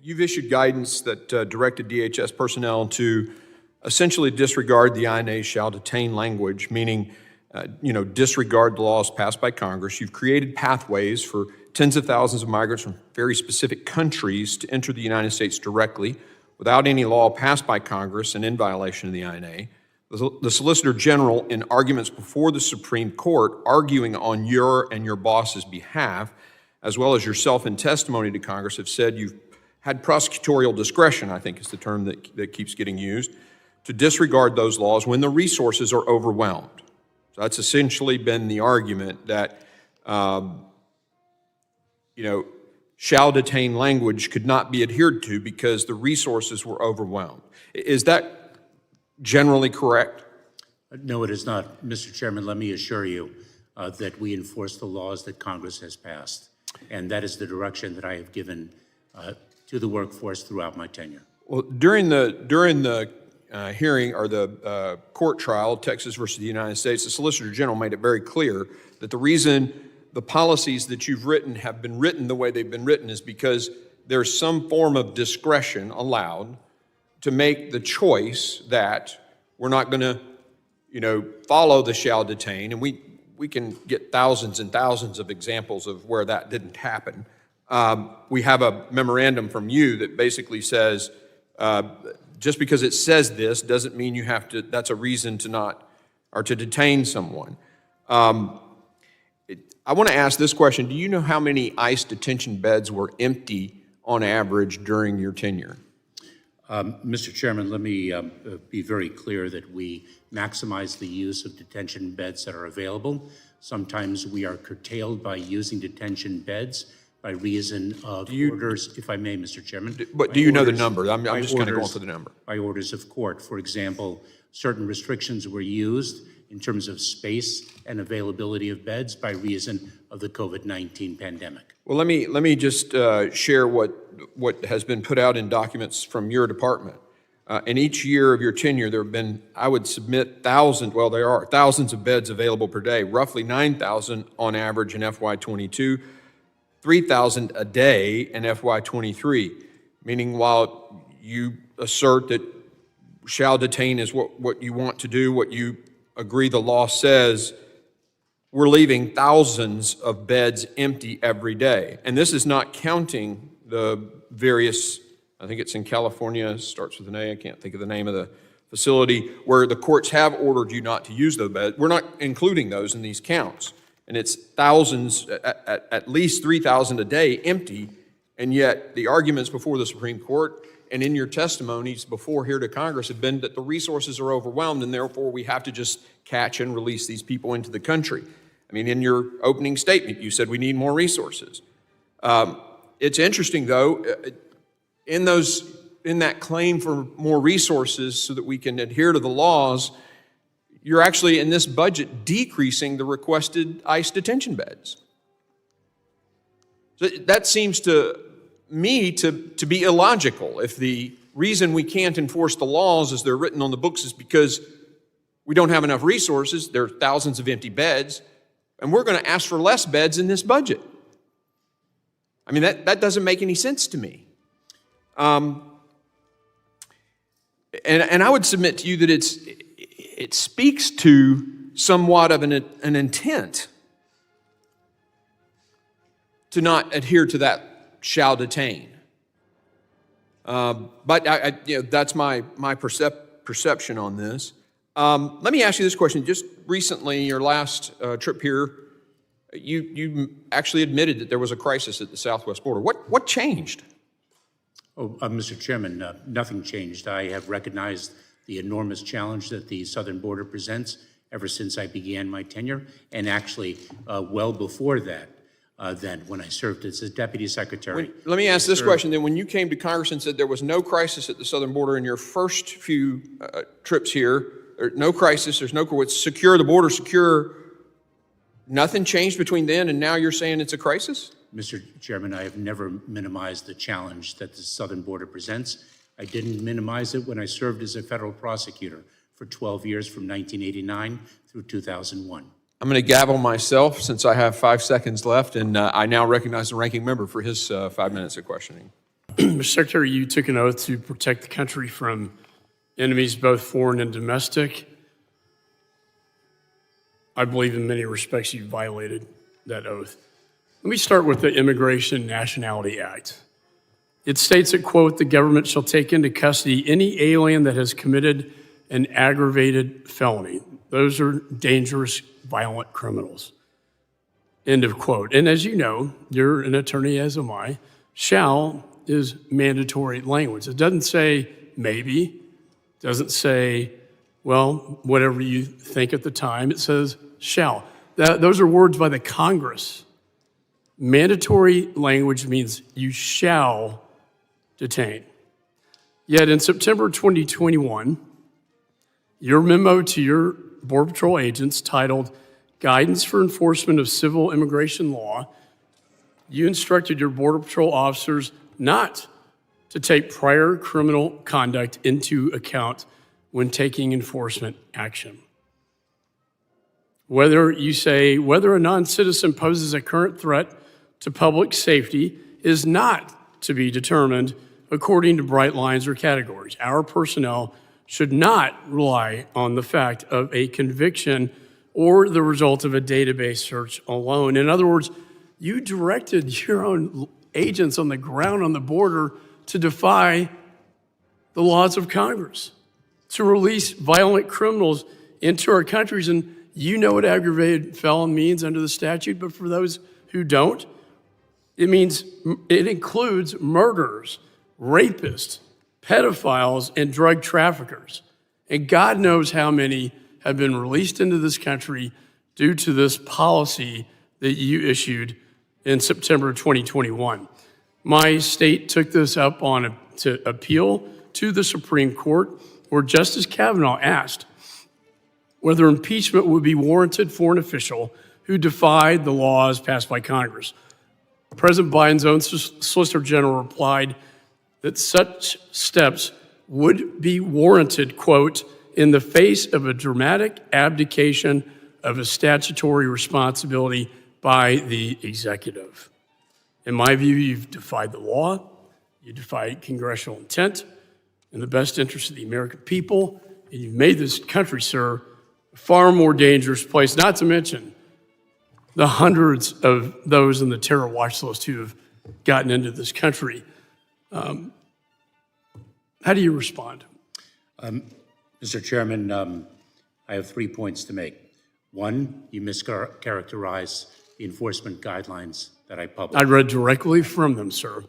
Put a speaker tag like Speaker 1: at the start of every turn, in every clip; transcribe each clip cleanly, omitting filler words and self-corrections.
Speaker 1: you've issued guidance that directed DHS personnel to essentially disregard the INA shall detain language, meaning, disregard the laws passed by Congress. You've created pathways for tens of thousands of migrants from very specific countries to enter the United States directly without any law passed by Congress and in violation of the INA. The Solicitor General, in arguments before the Supreme Court, arguing on your and your boss's behalf, as well as yourself in testimony to Congress, have said you've had prosecutorial discretion, I think is the term that keeps getting used, to disregard those laws when the resources are overwhelmed. So that's essentially been the argument that, shall detain language could not be adhered to because the resources were overwhelmed. Is that generally correct?
Speaker 2: No, it is not. Mr. Chairman, let me assure you that we enforce the laws that Congress has passed. And that is the direction that I have given to the workforce throughout my tenure.
Speaker 1: Well, during the hearing or the court trial, Texas versus the United States, the Solicitor General made it very clear that the reason the policies that you've written have been written the way they've been written is because there's some form of discretion allowed to make the choice that we're not going to, follow the shall detain. And we can get thousands and thousands of examples of where that didn't happen. We have a memorandum from you that basically says, just because it says this doesn't mean you have to, that's a reason to not, or to detain someone. I want to ask this question. Do you know how many ICE detention beds were empty on average during your tenure?
Speaker 2: Mr. Chairman, let me be very clear that we maximize the use of detention beds that are available. Sometimes we are curtailed by using detention beds by reason of orders, if I may, Mr. Chairman.
Speaker 1: But do you know the number? I'm just kind of going for the number.
Speaker 2: By orders of court. For example, certain restrictions were used in terms of space and availability of beds by reason of the COVID-19 pandemic.
Speaker 1: Well, let me just share what has been put out in documents from your department. In each year of your tenure, there have been, I would submit, there are thousands of beds available per day, roughly 9,000 on average in FY22, 3,000 a day in FY23, meaning while you assert that shall detain is what you want to do, what you agree the law says, we're leaving thousands of beds empty every day. And this is not counting the various, I think it's in California, starts with an A, I can't think of the name of the facility, where the courts have ordered you not to use those beds. We're not including those in these counts. And it's thousands, at least 3,000 a day empty, and yet the arguments before the Supreme Court and in your testimonies before here to Congress have been that the resources are overwhelmed and therefore we have to just catch and release these people into the country. I mean, in your opening statement, you said we need more resources. It's interesting, though, in that claim for more resources so that we can adhere to the laws, you're actually in this budget decreasing the requested ICE detention beds. So that seems to me to be illogical. If the reason we can't enforce the laws as they're written on the books is because we don't have enough resources, there are thousands of empty beds, and we're going to ask for less beds in this budget. I mean, that doesn't make any sense to me. And I would submit to you that it speaks to somewhat of an intent to not adhere to that shall detain. But that's my perception on this. Let me ask you this question. Just recently, your last trip here, you actually admitted that there was a crisis at the southwest border. What changed?
Speaker 2: Mr. Chairman, nothing changed. I have recognized the enormous challenge that the southern border presents ever since I began my tenure, and actually well before that, then when I served as a deputy secretary.
Speaker 1: Let me ask this question then. When you came to Congress and said there was no crisis at the southern border in your first few trips here, no crisis, there's no, it's secure, the border secure, nothing changed between then and now you're saying it's a crisis?
Speaker 2: Mr. Chairman, I have never minimized the challenge that the southern border presents. I didn't minimize it when I served as a federal prosecutor for 12 years from 1989 through 2001.
Speaker 1: I'm going to gavel myself since I have 5 seconds left, and I now recognize the ranking member for his 5 minutes of questioning.
Speaker 3: Mr. Secretary, you took an oath to protect the country from enemies, both foreign and domestic. I believe in many respects you violated that oath. Let me start with the Immigration and Nationality Act. It states that, quote, the government shall take into custody any alien that has committed an aggravated felony. Those are dangerous, violent criminals. End of quote. And as you know, you're an attorney, as am I, shall is mandatory language. It doesn't say maybe, it doesn't say, well, whatever you think at the time. It says shall. Those are words by the Congress. Mandatory language means you shall detain. Yet in September 2021, your memo to your Border Patrol agents titled Guidance for Enforcement of Civil Immigration Law, you instructed your Border Patrol officers not to take prior criminal conduct into account when taking enforcement action. Whether a non-citizen poses a current threat to public safety is not to be determined according to bright lines or categories. Our personnel should not rely on the fact of a conviction or the result of a database search alone. In other words, you directed your own agents on the ground on the border to defy the laws of Congress, to release violent criminals into our countries. And you know what aggravated felon means under the statute, but for those who don't, it includes murderers, rapists, pedophiles, and drug traffickers. And God knows how many have been released into this country due to this policy that you issued in September 2021. My state took this up to appeal to the Supreme Court, where Justice Kavanaugh asked whether impeachment would be warranted for an official who defied the laws passed by Congress. President Biden's own Solicitor General replied that such steps would be warranted, quote, in the face of a dramatic abdication of a statutory responsibility by the executive. In my view, you've defied the law, you defied congressional intent in the best interest of the American people, and you've made this country, sir, a far more dangerous place, not to mention the hundreds of those in the terror watch list who have gotten into this country. How do you respond?
Speaker 2: Mr. Chairman, I have 3 points to make. One, you mischaracterized the enforcement guidelines that I published.
Speaker 3: I read directly from them, sir.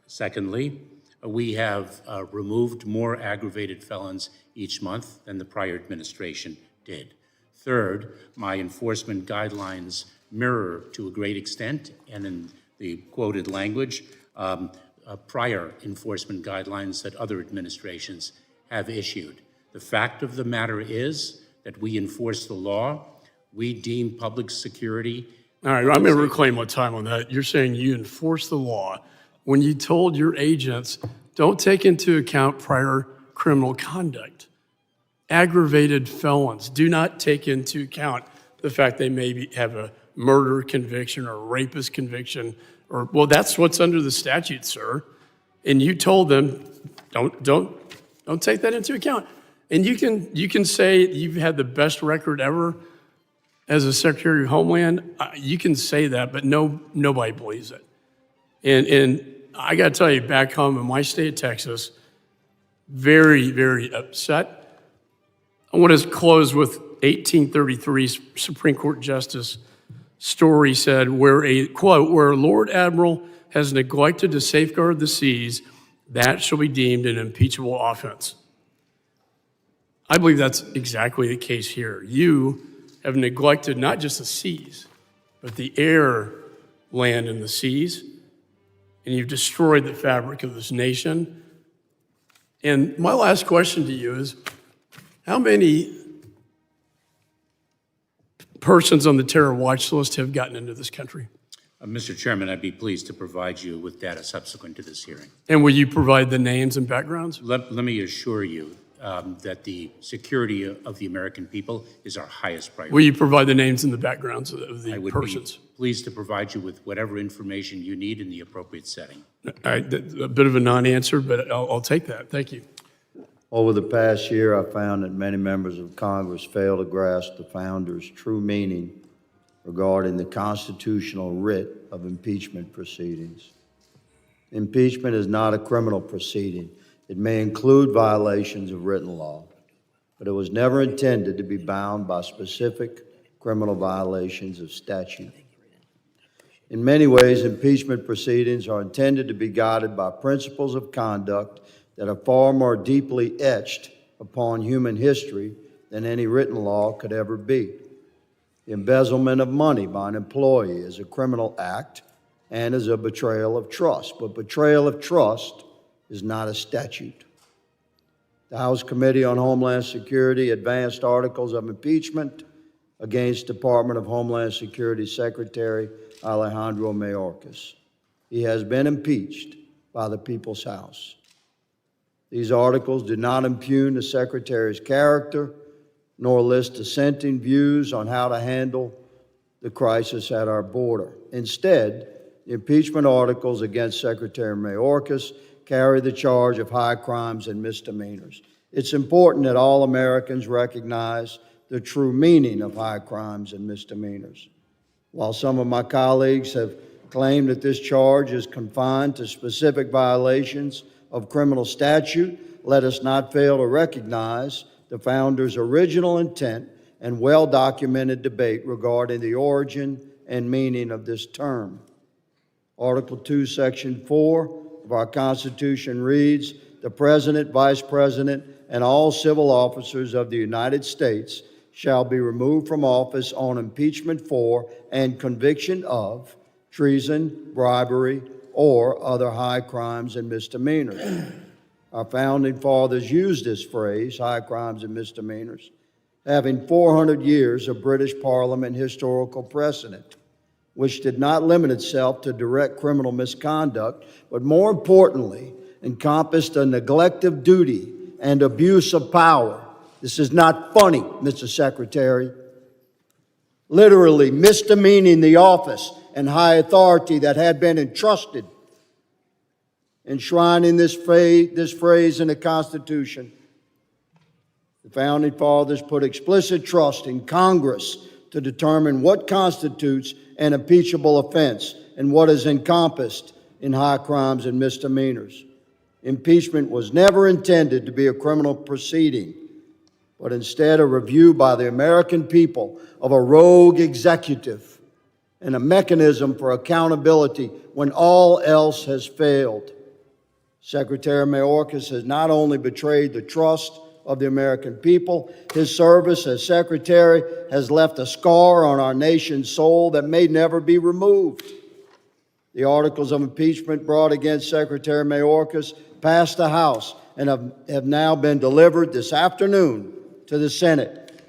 Speaker 2: Secondly, we have removed more aggravated felons each month than the prior administration did. Third, my enforcement guidelines mirror to a great extent, and in the quoted language, prior enforcement guidelines that other administrations have issued. The fact of the matter is that we enforce the law. We deem public security.
Speaker 3: All right, I'm going to reclaim my time on that. You're saying you enforce the law when you told your agents, don't take into account prior criminal conduct. Aggravated felons do not take into account the fact they maybe have a murder conviction or a rapist conviction, or, well, that's what's under the statute, sir. And you told them, don't take that into account. And you can say you've had the best record ever as a Secretary of Homeland. You can say that, but nobody believes it. And I got to tell you, back home in my state of Texas, very, very upset. I want to close with 1833 Supreme Court Justice Story said, where a, quote, where a Lord Admiral has neglected to safeguard the seas, that shall be deemed an impeachable offense. I believe that's exactly the case here. You have neglected not just the seas, but the air, land, and the seas, and you've destroyed the fabric of this nation. And my last question to you is, how many persons on the terror watch list have gotten into this country?
Speaker 2: Mr. Chairman, I'd be pleased to provide you with data subsequent to this hearing.
Speaker 3: And will you provide the names and backgrounds?
Speaker 2: Let me assure you that the security of the American people is our highest priority.
Speaker 3: Will you provide the names and the backgrounds of
Speaker 2: I
Speaker 3: the
Speaker 2: would
Speaker 3: persons?
Speaker 2: be pleased to provide you with whatever information you need in the appropriate setting.
Speaker 3: All right, a bit of a non-answer, but I'll take that. Thank you.
Speaker 4: Over the past year, I found that many members of Congress fail to grasp the founders' true meaning regarding the constitutional writ of impeachment proceedings. Impeachment is not a criminal proceeding. It may include violations of written law, but it was never intended to be bound by specific criminal violations of statute. In many ways, impeachment proceedings are intended to be guided by principles of conduct that are far more deeply etched upon human history than any written law could ever be. The embezzlement of money by an employee is a criminal act and is a betrayal of trust, but betrayal of trust is not a statute. The House Committee on Homeland Security advanced articles of impeachment against Department of Homeland Security Secretary Alejandro Mayorkas. He has been impeached by the People's House. These articles do not impugn the Secretary's character, nor list dissenting views on how to handle the crisis at our border. Instead, the impeachment articles against Secretary Mayorkas carry the charge of high crimes and misdemeanors. It's important that all Americans recognize the true meaning of high crimes and misdemeanors. While some of my colleagues have claimed that this charge is confined to specific violations of criminal statute, let us not fail to recognize the founders' original intent and well-documented debate regarding the origin and meaning of this term. Article 2, Section 4 of our Constitution reads, "The President, Vice President, and all civil officers of the United States shall be removed from office on impeachment for and conviction of treason, bribery, or other high crimes and misdemeanors." Our founding fathers used this phrase, high crimes and misdemeanors, having 400 years of British Parliament historical precedent, which did not limit itself to direct criminal misconduct, but more importantly, encompassed a neglect of duty and abuse of power. This is not funny, Mr. Secretary. Literally misdemeaning the office and high authority that had been entrusted. Enshrining this phrase in the Constitution, the Founding Fathers put explicit trust in Congress to determine what constitutes an impeachable offense and what is encompassed in high crimes and misdemeanors. Impeachment was never intended to be a criminal proceeding, but instead a review by the American people of a rogue executive and a mechanism for accountability when all else has failed. Secretary Mayorkas has not only betrayed the trust of the American people, his service as Secretary has left a scar on our nation's soul that may never be removed. The articles of impeachment brought against Secretary Mayorkas passed the House and have now been delivered this afternoon to the Senate.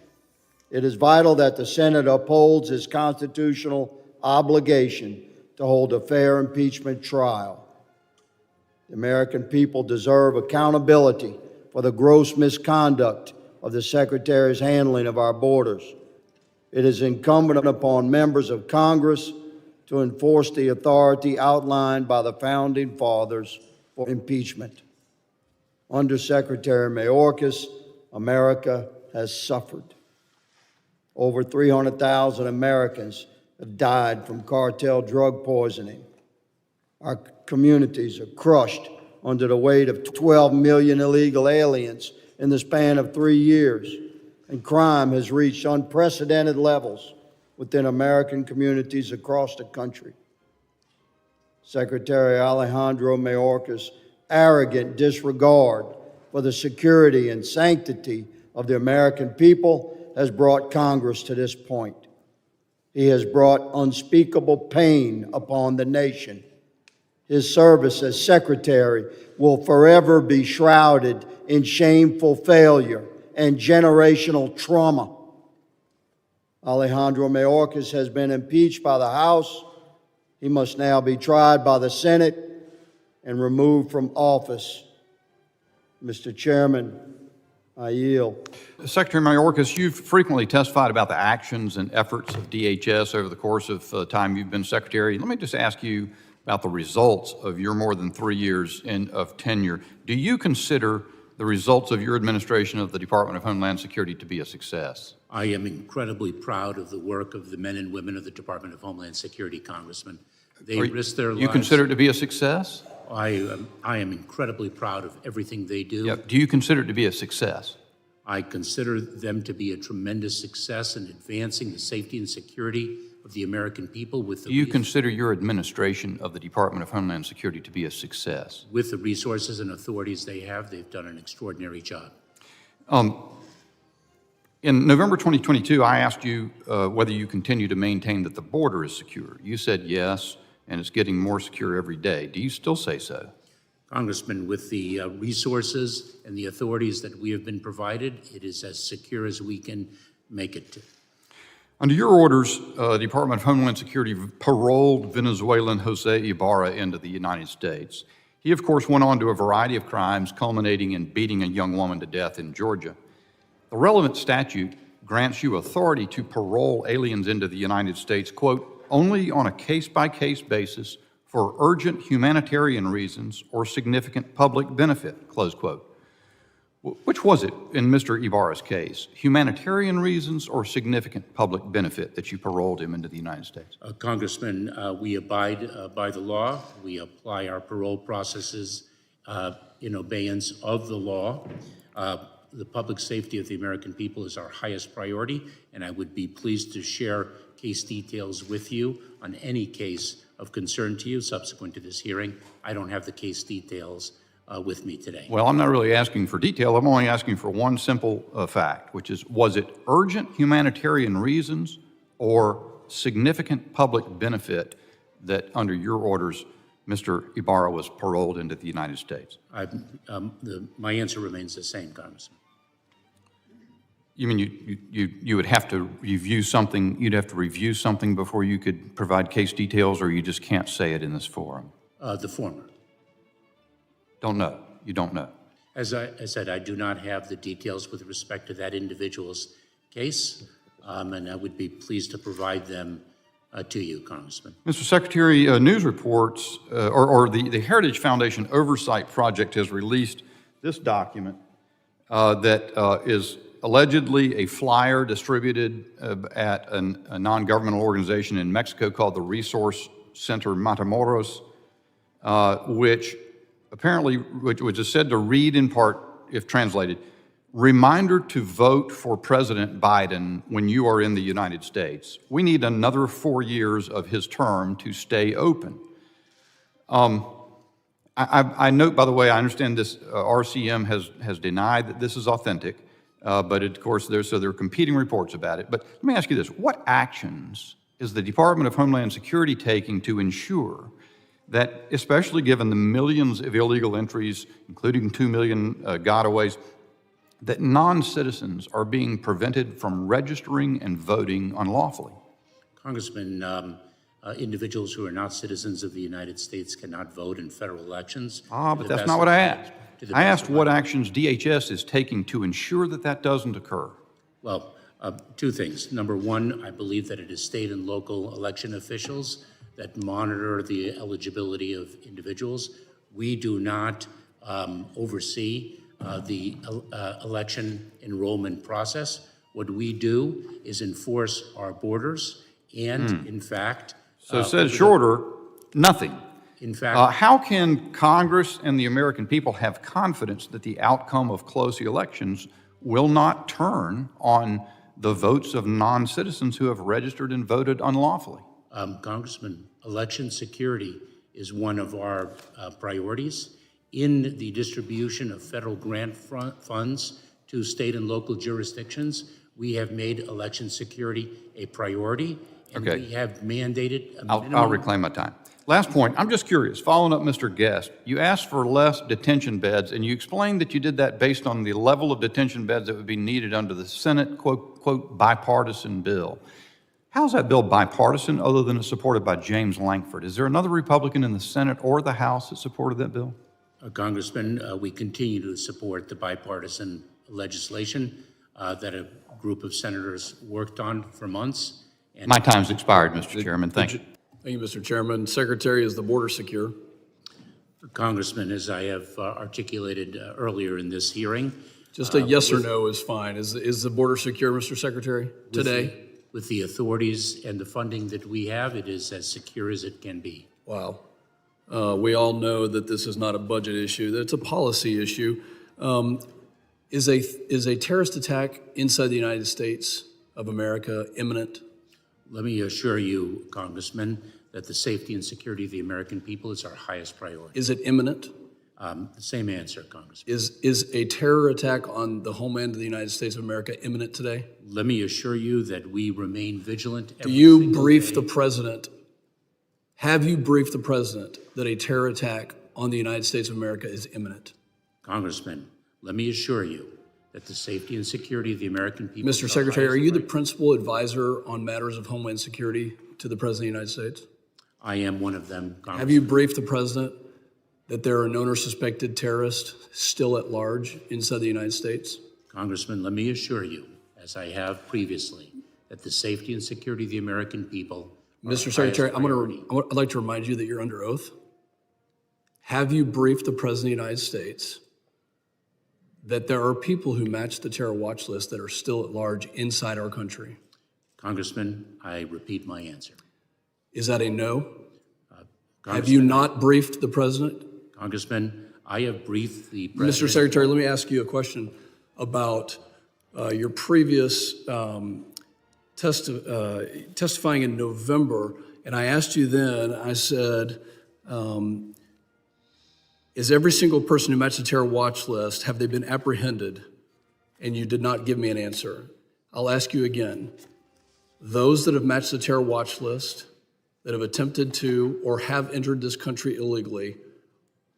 Speaker 4: It is vital that the Senate upholds its constitutional obligation to hold a fair impeachment trial. The American people deserve accountability for the gross misconduct of the Secretary's handling of our borders. It is incumbent upon members of Congress to enforce the authority outlined by the Founding Fathers for impeachment. Under Secretary Mayorkas, America has suffered. Over 300,000 Americans have died from cartel drug poisoning. Our communities are crushed under the weight of 12 million illegal aliens in the span of 3 years, and crime has reached unprecedented levels within American communities across the country. Secretary Alejandro Mayorkas' arrogant disregard for the security and sanctity of the American people has brought Congress to this point. He has brought unspeakable pain upon the nation. His service as Secretary will forever be shrouded in shameful failure and generational trauma. Alejandro Mayorkas has been impeached by the House. He must now be tried by the Senate and removed from office. Mr. Chairman, I yield.
Speaker 5: Secretary Mayorkas, you've frequently testified about the actions and efforts of DHS over the course of the time you've been Secretary. Let me just ask you about the results of your more than 3 years of tenure. Do you consider the results of your administration of the Department of Homeland Security to be a success?
Speaker 2: I am incredibly proud of the work of the men and women of the Department of Homeland Security, Congressman. They risk their lives.
Speaker 5: You consider it to be a success?
Speaker 2: I am incredibly proud of everything they do.
Speaker 5: Yep. Do you consider it to be a success?
Speaker 2: I consider them to be a tremendous success in advancing the safety and security of the American people with the
Speaker 5: Do you consider your administration of the Department of Homeland Security to be a success?
Speaker 2: with the resources and authorities they have. They've done an extraordinary job.
Speaker 5: In November 2022, I asked you whether you continue to maintain that the border is secure. You said yes, and it's getting more secure every day. Do you still say so?
Speaker 2: Congressman, with the resources and the authorities that we have been provided, it is as secure as we can make it.
Speaker 5: Under your orders, the Department of Homeland Security paroled Venezuelan Jose Ibarra into the United States. He, of course, went on to a variety of crimes, culminating in beating a young woman to death in Georgia. The relevant statute grants you authority to parole aliens into the United States, quote, only on a case-by-case basis for urgent humanitarian reasons or significant public benefit, close quote. Which was it in Mr. Ibarra's case, humanitarian reasons or significant public benefit that you paroled him into the United States?
Speaker 2: Congressman, we abide by the law. We apply our parole processes in obeyance of the law. The public safety of the American people is our highest priority, and I would be pleased to share case details with you on any case of concern to you subsequent to this hearing. I don't have the case details with me today.
Speaker 5: Well, I'm not really asking for detail. I'm only asking for one simple fact, which is, was it urgent humanitarian reasons or significant public benefit that under your orders, Mr. Ibarra was paroled into the United States?
Speaker 2: My answer remains the same, Congressman.
Speaker 5: You mean you would have to review something, you'd have to review something before you could provide case details, or you just can't say it in this forum?
Speaker 2: The former.
Speaker 5: Don't know. You don't know.
Speaker 2: As I said, I do not have the details with respect to that individual's case, and I would be pleased to provide them to you, Congressman.
Speaker 5: Mr. Secretary, news reports, or the Heritage Foundation Oversight Project has released this document that is allegedly a flyer distributed at a non-governmental organization in Mexico called the Resource Center Matamoros, which is said to read in part, if translated, reminder to vote for President Biden when you are in the United States. We need another 4 years of his term to stay open. I note, by the way, I understand this RCM has denied that this is authentic, but of course there are competing reports about it. But let me ask you this: what actions is the Department of Homeland Security taking to ensure that, especially given the millions of illegal entries, including 2 million gotaways, that non-citizens are being prevented from registering and voting unlawfully?
Speaker 2: Congressman, individuals who are not citizens of the United States cannot vote in federal elections.
Speaker 5: But that's not what I asked. I asked what actions DHS is taking to ensure that that doesn't occur.
Speaker 2: Well, two things. Number one, I believe that it is state and local election officials that monitor the eligibility of individuals. We do not oversee the election enrollment process. What we do is enforce our borders and, in fact...
Speaker 5: So it says shorter, nothing.
Speaker 2: In fact...
Speaker 5: how can Congress and the American people have confidence that the outcome of close elections will not turn on the votes of non-citizens who have registered and voted unlawfully?
Speaker 2: Congressman, election security is one of our priorities. In the distribution of federal grant funds to state and local jurisdictions, we have made election security a priority, and we have mandated a minimum...
Speaker 5: I'll reclaim my time. Last point, I'm just curious, following up Mr. Guest, you asked for less detention beds, and you explained that you did that based on the level of detention beds that would be needed under the Senate, quote, bipartisan bill. How is that bill bipartisan other than it's supported by James Lankford? Is there another Republican in the Senate or the House that supported that bill?
Speaker 2: Congressman, we continue to support the bipartisan legislation that a group of senators worked on for months. And
Speaker 5: My time's expired, Mr. Chairman. Thank you.
Speaker 3: Thank you, Mr. Chairman. Secretary, is the border secure?
Speaker 2: Congressman, as I have articulated earlier in this hearing,
Speaker 3: Just a yes or no is fine. Is the border secure, Mr. Secretary, today?
Speaker 2: with the authorities and the funding that we have, it is as secure as it can be.
Speaker 3: Wow. We all know that this is not a budget issue, that it's a policy issue. Is a terrorist attack inside the United States of America imminent?
Speaker 2: Let me assure you, Congressman, that the safety and security of the American people is our highest priority.
Speaker 3: Is it imminent?
Speaker 2: The same answer, Congressman.
Speaker 3: Is a terror attack on the homeland of the United States of America imminent today?
Speaker 2: Let me assure you that we remain vigilant every
Speaker 3: Do you
Speaker 2: single
Speaker 3: brief
Speaker 2: day.
Speaker 3: the president? Have you briefed the president that a terror attack on the United States of America is imminent?
Speaker 2: Congressman, let me assure you that the safety and security of the American people is
Speaker 3: Mr.
Speaker 2: our
Speaker 3: Secretary, are
Speaker 2: highest
Speaker 3: you the
Speaker 2: priority.
Speaker 3: principal advisor on matters of homeland security to the President of the United States?
Speaker 2: I am one of them,
Speaker 3: Have
Speaker 2: Congressman.
Speaker 3: you briefed the president that there are known or suspected terrorists still at large inside the United States?
Speaker 2: Congressman, let me assure you, as I have previously, that the safety and security of the American people are
Speaker 3: Mr.
Speaker 2: our
Speaker 3: Secretary,
Speaker 2: highest priority.
Speaker 3: I'd like to remind you that you're under oath. Have you briefed the President of the United States that there are people who match the terror watch list that are still at large inside our country?
Speaker 2: Congressman, I repeat my answer.
Speaker 3: Is that a no? Have
Speaker 2: Congressman,
Speaker 3: you not briefed the President?
Speaker 2: Congressman, I have briefed the President.
Speaker 3: Mr. Secretary, let me ask you a question about your previous testifying in November. And I asked you then, I said, is every single person who matched the terror watch list, have they been apprehended? And you did not give me an answer. I'll ask you again. Those that have matched the terror watch list, that have attempted to or have entered this country illegally,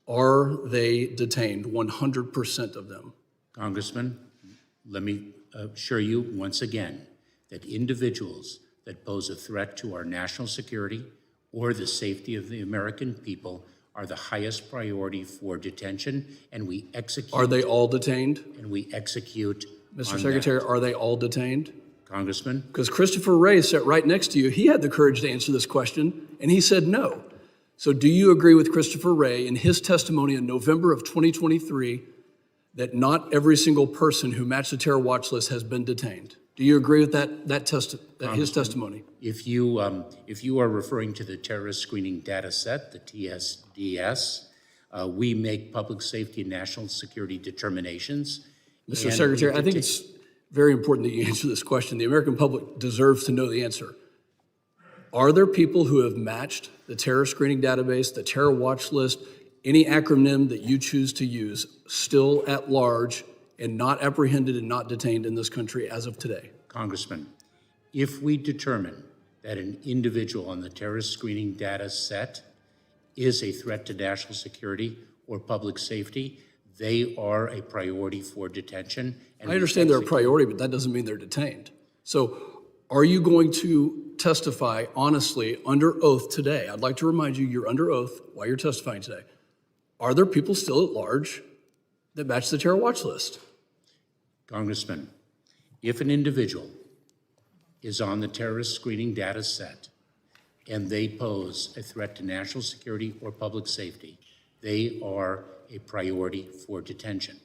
Speaker 3: are they detained, 100% of them?
Speaker 2: Congressman, let me assure you once again that individuals that pose a threat to our national security or the safety of the American people are the highest priority for detention, and we execute.
Speaker 3: Are they all detained?
Speaker 2: And we execute.
Speaker 3: Mr.
Speaker 2: on
Speaker 3: Secretary,
Speaker 2: that.
Speaker 3: are they all detained?
Speaker 2: Congressman,
Speaker 3: Because Christopher Wray sat right next to you. He had the courage to answer this question, and he said no. So do you agree with Christopher Wray in his testimony in November of 2023 that not every single person who matched the terror watch list has been detained? Do you agree with his testimony?
Speaker 2: if you are referring to the terrorist screening data set, the TSDS, we make public safety and national security determinations.
Speaker 3: Mr.
Speaker 2: and
Speaker 3: Secretary,
Speaker 2: we
Speaker 3: I think it's very important that you answer this question. The American public deserves to know the answer. Are there people who have matched the terror screening database, the terror watch list, any acronym that you choose to use, still at large and not apprehended and not detained in this country as of today?
Speaker 2: Congressman, if we determine that an individual on the terrorist screening data set is a threat to national security or public safety, they are a priority for detention. And
Speaker 3: I
Speaker 2: we
Speaker 3: understand they're a
Speaker 2: execute.
Speaker 3: priority, but that doesn't mean they're detained. So are you going to testify honestly under oath today? I'd like to remind you, you're under oath while you're testifying today. Are there people still at large that match the terror watch list?
Speaker 2: Congressman, if an individual is on the terrorist screening data set and they pose a threat to national security or public safety, they are a priority for detention.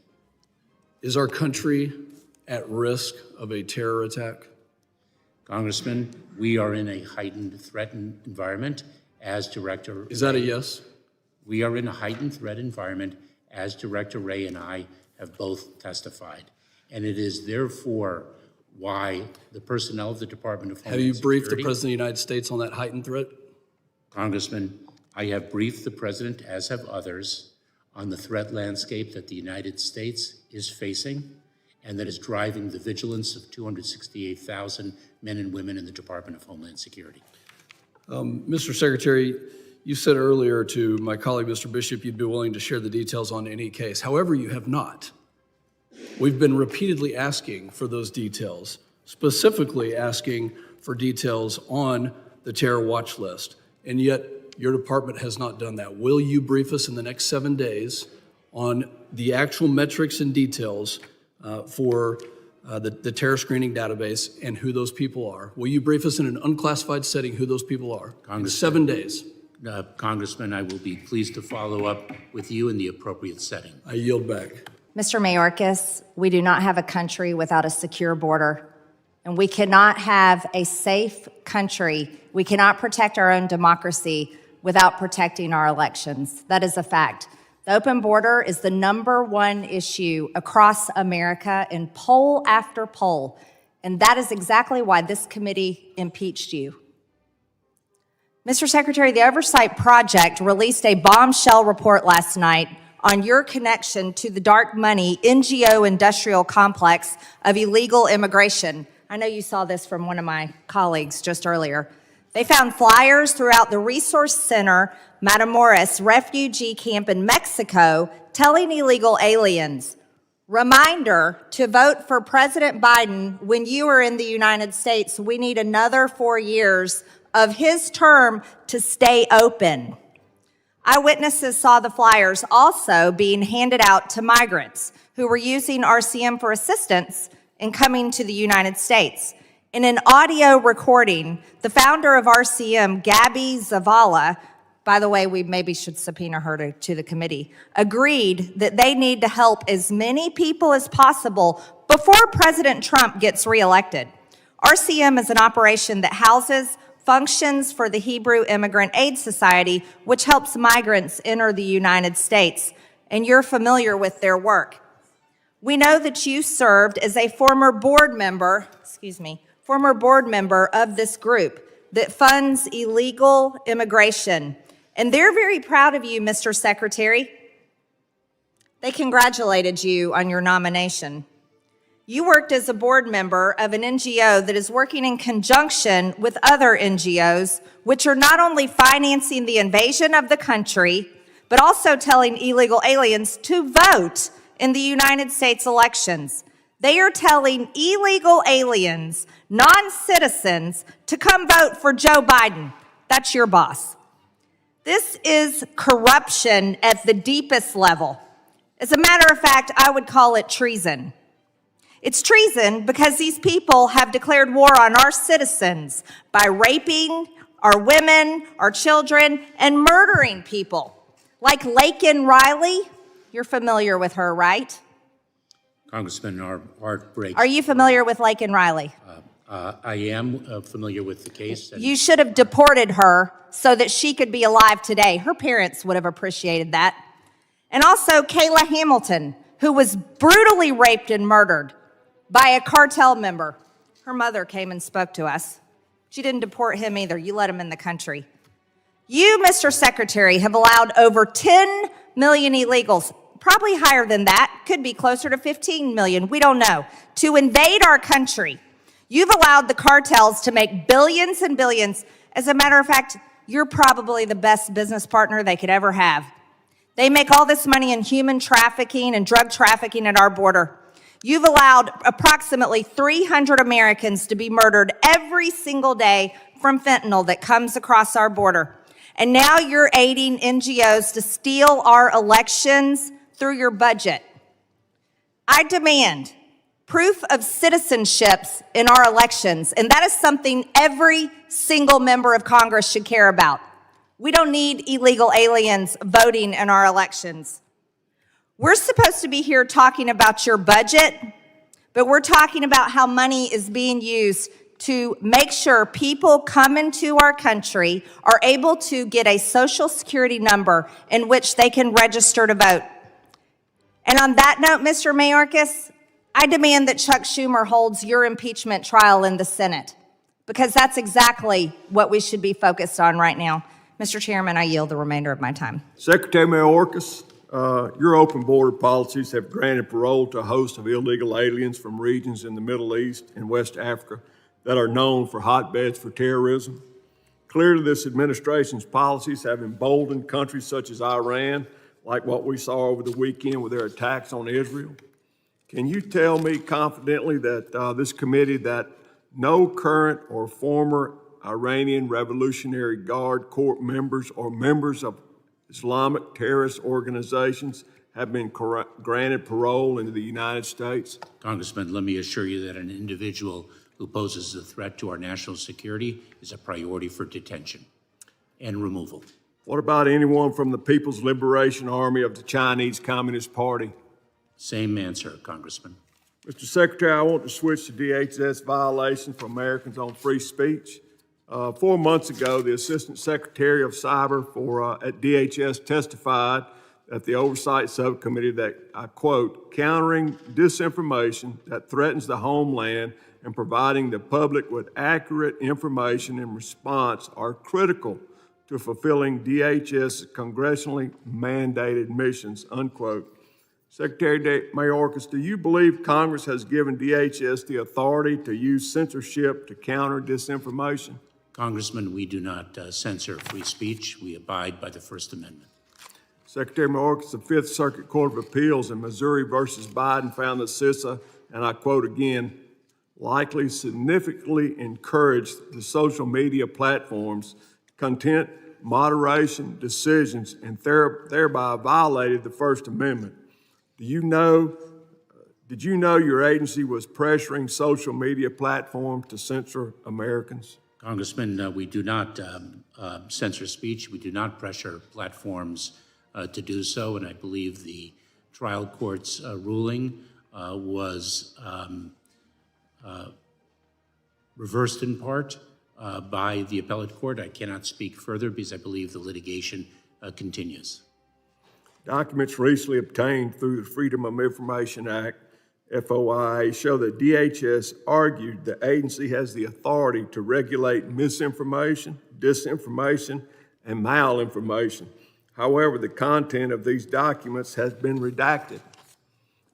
Speaker 3: Is our country at risk of a terror attack?
Speaker 2: Congressman, we are in a heightened threat environment as Director.
Speaker 3: Is that a yes?
Speaker 2: We are in a heightened threat environment as Director Wray and I have both testified. And it is therefore why the personnel of the Department of
Speaker 3: Have
Speaker 2: Homeland
Speaker 3: you briefed the
Speaker 2: Security.
Speaker 3: President of the United States on that heightened threat?
Speaker 2: Congressman, I have briefed the President, as have others, on the threat landscape that the United States is facing and that is driving the vigilance of 268,000 men and women in the Department of Homeland Security.
Speaker 3: Mr. Secretary, you said earlier to my colleague, Mr. Bishop, you'd be willing to share the details on any case. However, you have not. We've been repeatedly asking for those details, specifically asking for details on the terror watch list, and yet your department has not done that. Will you brief us in the next 7 days on the actual metrics and details
Speaker 6: for the terror screening database and who those people are. Will you brief us in an unclassified setting who those people are in 7 days?
Speaker 2: Congressman, I will be pleased to follow up with you in the appropriate setting.
Speaker 6: I yield back.
Speaker 7: Mr. Mayorkas, we do not have a country without a secure border, and we cannot have a safe country. We cannot protect our own democracy without protecting our elections. That is a fact. The open border is the #1 issue across America in poll after poll, and that is exactly why this committee impeached you. Mr. Secretary, the Oversight Project released a bombshell report last night on your connection to the dark money NGO industrial complex of illegal immigration. I know you saw this from one of my colleagues just earlier. They found flyers throughout the Resource Center Matamoros refugee camp in Mexico telling illegal aliens, reminder to vote for President Biden when you are in the United States. We need another 4 years of his term to stay open. Eyewitnesses saw the flyers also being handed out to migrants who were using RCM for assistance in coming to the United States. In an audio recording, the founder of RCM, Gabby Zavala, by the way, we maybe should subpoena her to the committee, agreed that they need to help as many people as possible before President Trump gets reelected. RCM is an operation that houses functions for the Hebrew Immigrant Aid Society, which helps migrants enter the United States, and you're familiar with their work. We know that you served as a former board member of this group that funds illegal immigration, and they're very proud of you, Mr. Secretary. They congratulated you on your nomination. You worked as a board member of an NGO that is working in conjunction with other NGOs, which are not only financing the invasion of the country, but also telling illegal aliens to vote in the United States elections. They are telling illegal aliens, non-citizens, to come vote for Joe Biden. That's your boss. This is corruption at the deepest level. As a matter of fact, I would call it treason. It's treason because these people have declared war on our citizens by raping our women, our children, and murdering people. Like Laken Riley, you're familiar with her, right?
Speaker 2: Congressman, our heart breaks.
Speaker 7: Are you familiar with Laken Riley?
Speaker 2: I am familiar with the case.
Speaker 7: You should have deported her so that she could be alive today. Her parents would have appreciated that. And also Kayla Hamilton, who was brutally raped and murdered by a cartel member. Her mother came and spoke to us. She didn't deport him either. You let him in the country. You, Mr. Secretary, have allowed over 10 million illegals, probably higher than that, could be closer to 15 million, we don't know, to invade our country. You've allowed the cartels to make billions and billions. As a matter of fact, you're probably the best business partner they could ever have. They make all this money in human trafficking and drug trafficking at our border. You've allowed approximately 300 Americans to be murdered every single day from fentanyl that comes across our border. And now you're aiding NGOs to steal our elections through your budget. I demand proof of citizenships in our elections, and that is something every single member of Congress should care about. We don't need illegal aliens voting in our elections. We're supposed to be here talking about your budget, but we're talking about how money is being used to make sure people come into our country are able to get a social security number in which they can register to vote. And on that note, Mr. Mayorkas, I demand that Chuck Schumer holds your impeachment trial in the Senate, because that's exactly what we should be focused on right now. Mr. Chairman, I yield the remainder of my time.
Speaker 8: Secretary Mayorkas, your open border policies have granted parole to a host of illegal aliens from regions in the Middle East and West Africa that are known for hotbeds for terrorism. Clearly, this administration's policies have emboldened countries such as Iran, like what we saw over the weekend with their attacks on Israel. Can you tell me confidently that this committee that no current or former Iranian Revolutionary Guard Corps members or members of Islamic terrorist organizations have been granted parole into the United States?
Speaker 2: Congressman, let me assure you that an individual who poses a threat to our national security is a priority for detention and removal.
Speaker 8: What about anyone from the People's Liberation Army of the Chinese Communist Party?
Speaker 2: Same answer, Congressman.
Speaker 8: Mr. Secretary, I want to switch to DHS violations for Americans on free speech. 4 months ago, the Assistant Secretary of Cyber at DHS testified at the Oversight Subcommittee that, I quote, countering disinformation that threatens the homeland and providing the public with accurate information in response are critical to fulfilling DHS's congressionally mandated missions, unquote. Secretary Mayorkas, do you believe Congress has given DHS the authority to use censorship to counter disinformation?
Speaker 2: Congressman, we do not censor free speech. We abide by the First Amendment.
Speaker 8: Secretary Mayorkas, the Fifth Circuit Court of Appeals in Missouri versus Biden found that CISA, and I quote again, likely significantly encouraged the social media platforms' content moderation decisions and thereby violated the First Amendment. Did you know your agency was pressuring social media platforms to censor Americans?
Speaker 2: Congressman, we do not censor speech. We do not pressure platforms to do so, and I believe the trial court's ruling was reversed in part by the appellate court. I cannot speak further because I believe the litigation continues.
Speaker 8: Documents recently obtained through the Freedom of Information Act, FOIA, show that DHS argued the agency has the authority to regulate misinformation, disinformation, and malinformation. However, the content of these documents has been redacted.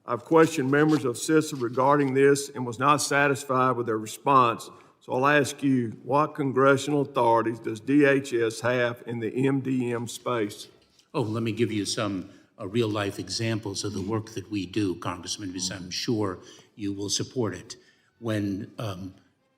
Speaker 8: I've questioned members of CISA regarding this and was not satisfied with their response. So I'll ask you, what congressional authorities does DHS have in the MDM space?
Speaker 2: Oh, let me give you some real-life examples of the work that we do, Congressman, because I'm sure you will support it. When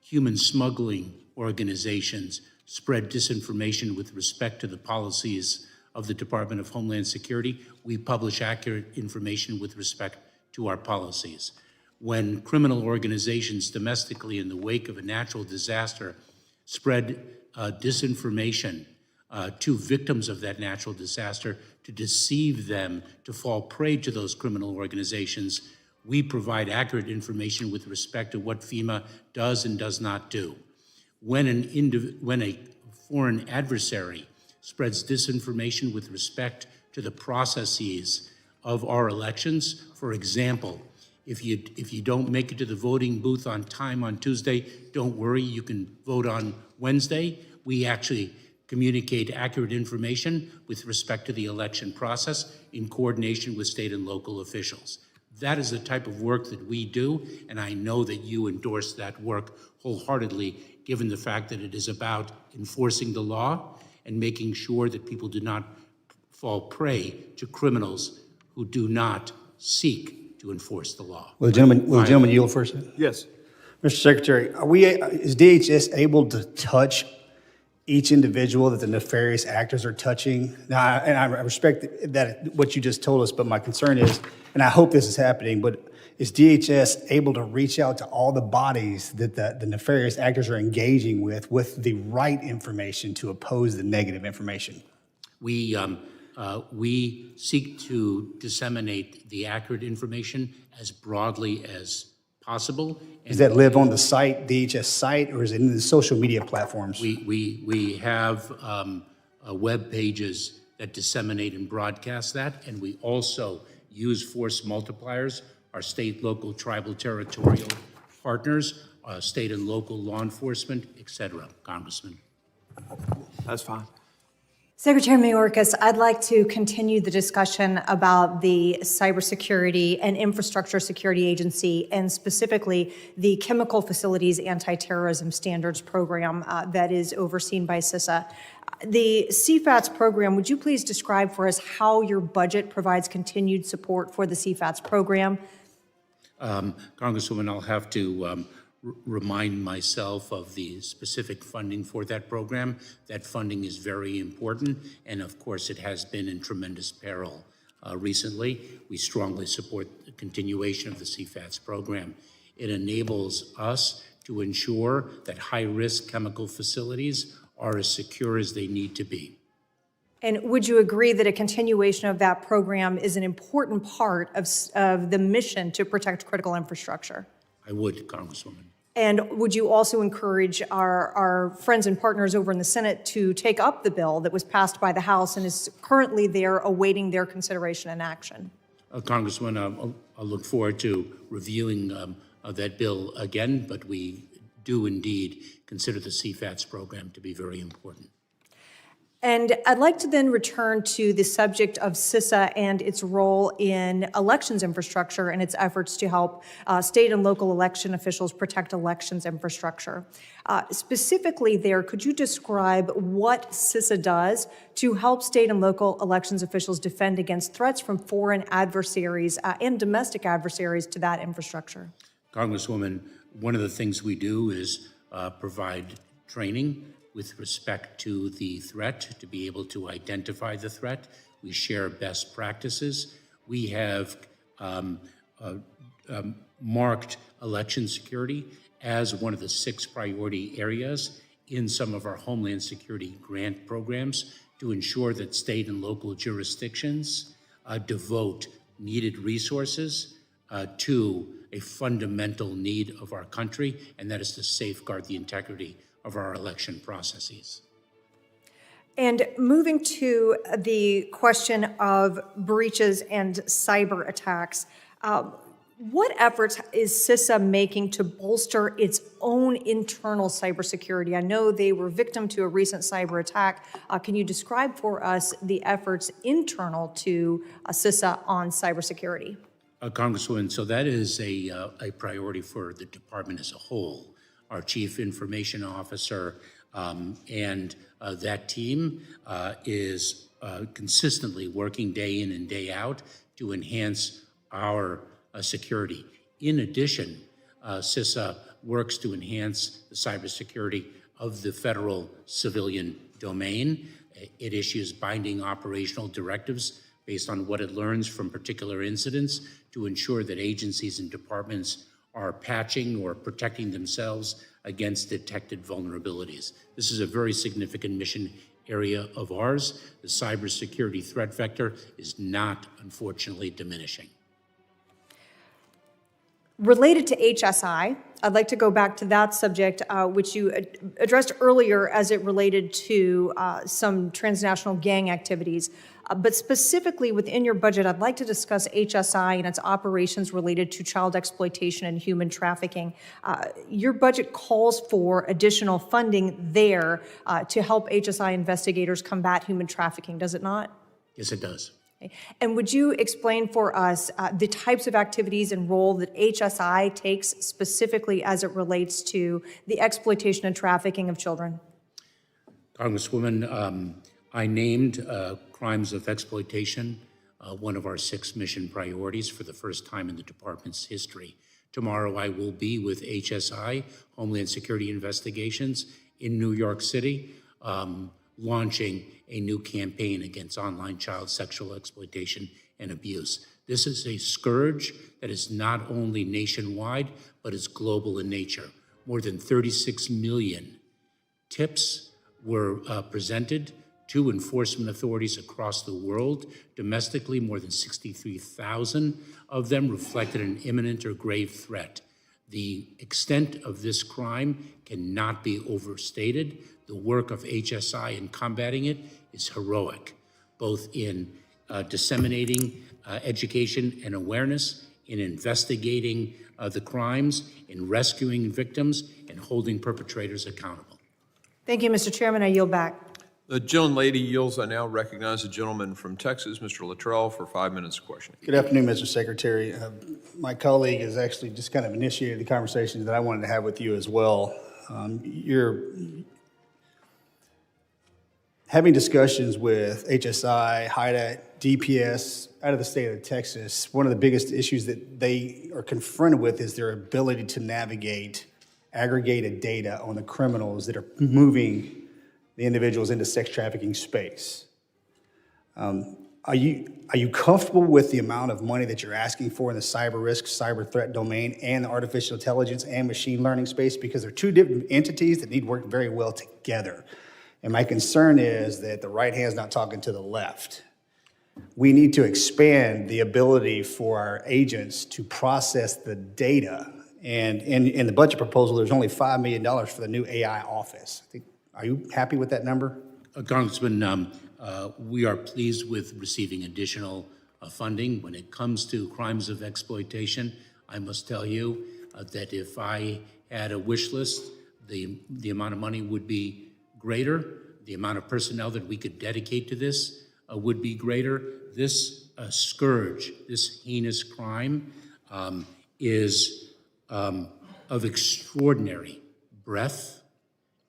Speaker 2: human smuggling organizations spread disinformation with respect to the policies of the Department of Homeland Security, we publish accurate information with respect to our policies. When criminal organizations domestically in the wake of a natural disaster spread disinformation to victims of that natural disaster to deceive them to fall prey to those criminal organizations, we provide accurate information with respect to what FEMA does and does not do. When a foreign adversary spreads disinformation with respect to the processes of our elections, for example, if you don't make it to the voting booth on time on Tuesday, don't worry, you can vote on Wednesday. We actually communicate accurate information with respect to the election process in coordination with state and local officials. That is the type of work that we do, and I know that you endorse that work wholeheartedly, given the fact that it is about enforcing the law and making sure that people do not fall prey to criminals who do not seek to enforce the law.
Speaker 9: Will the gentleman yield first?
Speaker 8: Yes.
Speaker 9: Mr. Secretary, is DHS able to touch each individual that the nefarious actors are touching? Now, and I respect that what you just told us, but my concern is, and I hope this is happening, but is DHS able to reach out to all the bodies that the nefarious actors are engaging with the right information to oppose the negative information?
Speaker 2: We seek to disseminate the accurate information as broadly as possible.
Speaker 9: Does that live on the site, DHS site, or is it in the social media platforms?
Speaker 2: We have web pages that disseminate and broadcast that, and we also use force multipliers, our state, local, tribal, territorial partners, state and local law enforcement, et cetera, Congressman.
Speaker 8: That's fine.
Speaker 10: Secretary Mayorkas, I'd like to continue the discussion about the Cybersecurity and Infrastructure Security Agency, and specifically the Chemical Facilities Anti-Terrorism Standards Program that is overseen by CISA. The CFATS program, would you please describe for us how your budget provides continued support for the CFATS program?
Speaker 2: Congresswoman, I'll have to remind myself of the specific funding for that program. That funding is very important, and of course it has been in tremendous peril recently. We strongly support the continuation of the CFATS program. It enables us to ensure that high-risk chemical facilities are as secure as they need to be.
Speaker 10: And would you agree that a continuation of that program is an important part of the mission to protect critical infrastructure?
Speaker 2: I would, Congresswoman.
Speaker 10: And would you also encourage our friends and partners over in the Senate to take up the bill that was passed by the House and is currently there awaiting their consideration and action?
Speaker 2: Congresswoman, I'll look forward to reviewing that bill again, but we do indeed consider the CFATS program to be very important.
Speaker 10: And I'd like to then return to the subject of CISA and its role in elections infrastructure and its efforts to help state and local election officials protect elections infrastructure. Specifically there, could you describe what CISA does to help state and local elections officials defend against threats from foreign adversaries and domestic adversaries to that infrastructure?
Speaker 2: Congresswoman, one of the things we do is provide training with respect to the threat, to be able to identify the threat. We share best practices. We have marked election security as one of the 6 priority areas in some of our Homeland Security grant programs to ensure that state and local jurisdictions devote needed resources to a fundamental need of our country, and that is to safeguard the integrity of our election processes.
Speaker 10: And moving to the question of breaches and cyber attacks, what efforts is CISA making to bolster its own internal cybersecurity? I know they were victim to a recent cyber attack. Can you describe for us the efforts internal to CISA on cybersecurity?
Speaker 2: Congresswoman, so that is a priority for the department as a whole. Our Chief Information Officer and that team is consistently working day in and day out to enhance our security. In addition, CISA works to enhance the cybersecurity of the federal civilian domain. It issues binding operational directives based on what it learns from particular incidents to ensure that agencies and departments are patching or protecting themselves against detected vulnerabilities. This is a very significant mission area of ours. The cybersecurity threat vector is not, unfortunately, diminishing.
Speaker 10: Related to HSI, I'd like to go back to that subject, which you addressed earlier as it related to some transnational gang activities. But specifically within your budget, I'd like to discuss HSI and its operations related to child exploitation and human trafficking. Your budget calls for additional funding there to help HSI investigators combat human trafficking, does it not?
Speaker 2: Yes, it does.
Speaker 10: And would you explain for us the types of activities and role that HSI takes specifically as it relates to the exploitation and trafficking of children?
Speaker 2: Congresswoman, I named crimes of exploitation one of our 6 mission priorities for the first time in the department's history. Tomorrow I will be with HSI, Homeland Security Investigations, in New York City, launching a new campaign against online child sexual exploitation and abuse. This is a scourge that is not only nationwide, but is global in nature. More than 36 million tips were presented to enforcement authorities across the world. Domestically, more than 63,000 of them reflected an imminent or grave threat. The extent of this crime cannot be overstated. The work of HSI in combating it is heroic, both in disseminating education and awareness, in investigating the crimes, in rescuing victims, and holding perpetrators accountable.
Speaker 10: Thank you, Mr. Chairman. I yield back.
Speaker 1: The gentlelady yields. I now recognize the gentleman from Texas, Mr. Luttrell, for 5 minutes of questioning.
Speaker 9: Good afternoon, Mr. Secretary. My colleague has actually just kind of initiated the conversation that I wanted to have with you as well. You're having discussions with HSI, HIDAT, DPS out of the state of Texas. One of the biggest issues that they are confronted with is their ability to navigate aggregated data on the criminals that are moving the individuals into sex trafficking space. Are you comfortable with the amount of money that you're asking for in the cyber risk, cyber threat domain, and the artificial intelligence and machine learning space? Because they're two different entities that need to work very well together. And my concern is that the right hand's not talking to the left. We need to expand the ability for our agents to process the data. And in the budget proposal, there's only $5 million for the new AI office. Are you happy with that number?
Speaker 2: Congressman, we are pleased with receiving additional funding. When it comes to crimes of exploitation, I must tell you that if I had a wish list, the amount of money would be greater. The amount of personnel that we could dedicate to this would be greater. This scourge, this heinous crime, is of extraordinary breadth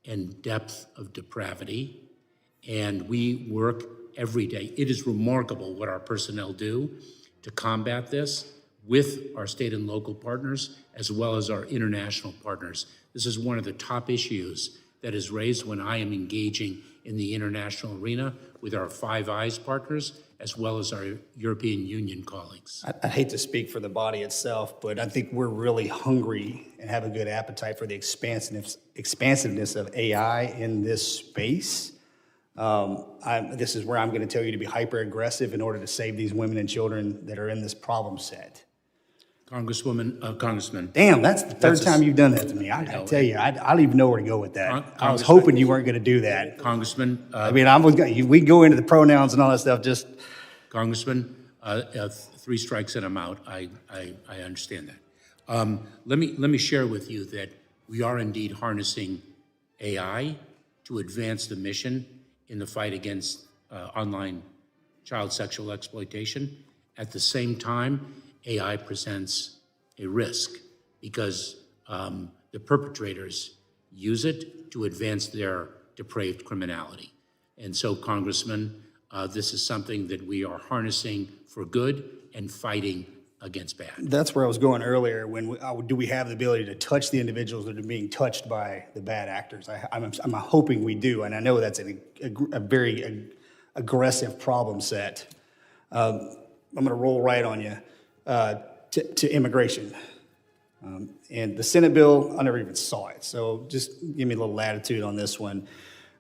Speaker 2: and depth of depravity, and we work every day. It is remarkable what our personnel do to combat this with our state and local partners, as well as our international partners. This is one of the top issues that is raised when I am engaging in the international arena with our Five Eyes partners, as well as our European Union colleagues.
Speaker 9: I hate to speak for the body itself, but I think we're really hungry and have a good appetite for the expansiveness of AI in this space. This is where I'm going to tell you to be hyper aggressive in order to save these women and children that are in this problem set.
Speaker 2: Congressman.
Speaker 9: Damn, that's the third time you've done that to me. I tell you, I don't even know where to go with that. I was hoping you weren't going to do that.
Speaker 2: Congressman.
Speaker 9: I mean, we go into the pronouns and all that stuff. Just
Speaker 2: Congressman, 3 strikes and I'm out. I understand that. Let me share with you that we are indeed harnessing AI to advance the mission in the fight against online child sexual exploitation. At the same time, AI presents a risk because the perpetrators use it to advance their depraved criminality. And so, Congressman, this is something that we are harnessing for good and fighting against bad.
Speaker 9: that's where I was going earlier. Do we have the ability to touch the individuals that are being touched by the bad actors? I'm hoping we do, and I know that's a very aggressive problem set. I'm going to roll right on you. To immigration. And the Senate bill, I never even saw it. So just give me a little latitude on this one.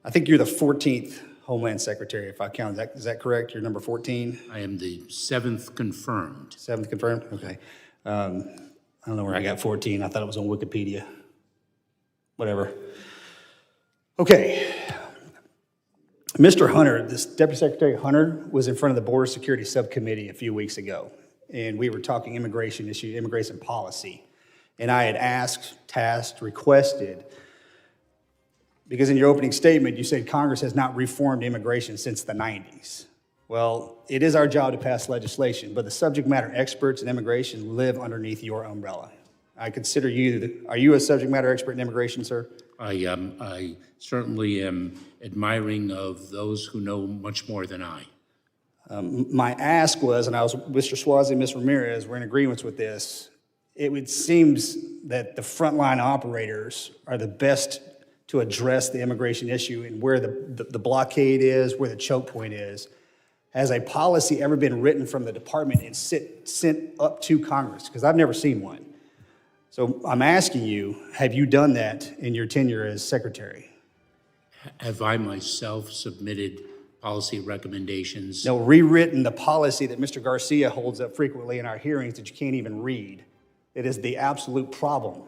Speaker 9: I think you're the 14th Homeland Secretary, if I count. Is that correct? You're number 14?
Speaker 2: I am the 7th confirmed.
Speaker 9: 7th confirmed? Okay. I don't know where I got 14. I thought it was on Wikipedia. Whatever. Okay. Mr. Hunter, this Deputy Secretary Hunter was in front of the Border Security Subcommittee a few weeks ago. And we were talking immigration policy. And I had asked, tasked, requested, because in your opening statement, you said Congress has not reformed immigration since the 90s. Well, it is our job to pass legislation, but the subject matter experts in immigration live underneath your umbrella. I consider you, are you a subject matter expert in immigration, sir?
Speaker 2: I certainly am admiring of those who know much more than I.
Speaker 9: My ask was, and I was, Mr. Suozzi and Ms. Ramirez were in agreement with this, it seems that the frontline operators are the best to address the immigration issue and where the blockade is, where the choke point is. Has a policy ever been written from the department and sent up to Congress? Because I've never seen one. So I'm asking you, have you done that in your tenure as secretary?
Speaker 2: Have I myself submitted policy recommendations?
Speaker 9: No, rewritten the policy that Mr. Garcia holds up frequently in our hearings that you can't even read. It is the absolute problem.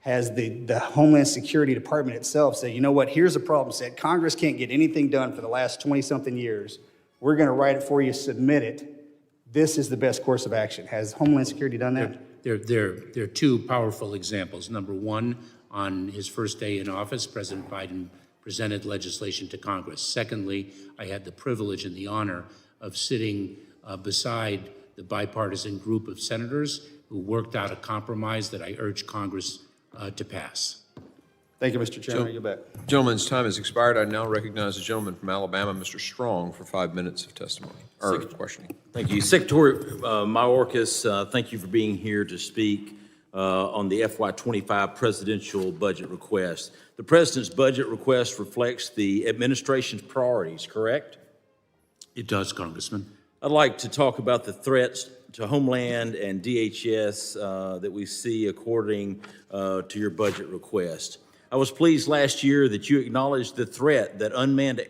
Speaker 9: Has the Homeland Security Department itself said, you know what, here's a problem set. Congress can't get anything done for the last 20-something years. We're going to write it for you, submit it. This is the best course of action. Has Homeland Security done that?
Speaker 2: There are 2 powerful examples. Number 1, on his first day in office, President Biden presented legislation to Congress. Secondly, I had the privilege and the honor of sitting beside the bipartisan group of senators who worked out a compromise that I urged Congress to pass.
Speaker 9: Thank you, Mr. Chairman. You're back.
Speaker 1: Gentleman's time has expired. I now recognize the gentleman from Alabama, Mr. Strong, for 5 minutes of testimony, or questioning.
Speaker 11: Thank you. Secretary Mayorkas, thank you for being here to speak on the FY25 presidential budget request. The president's budget request reflects the administration's priorities, correct?
Speaker 2: It does, Congressman.
Speaker 11: I'd like to talk about the threats to Homeland and DHS that we see according to your budget request. I was pleased last year that you acknowledged the threat that unmanned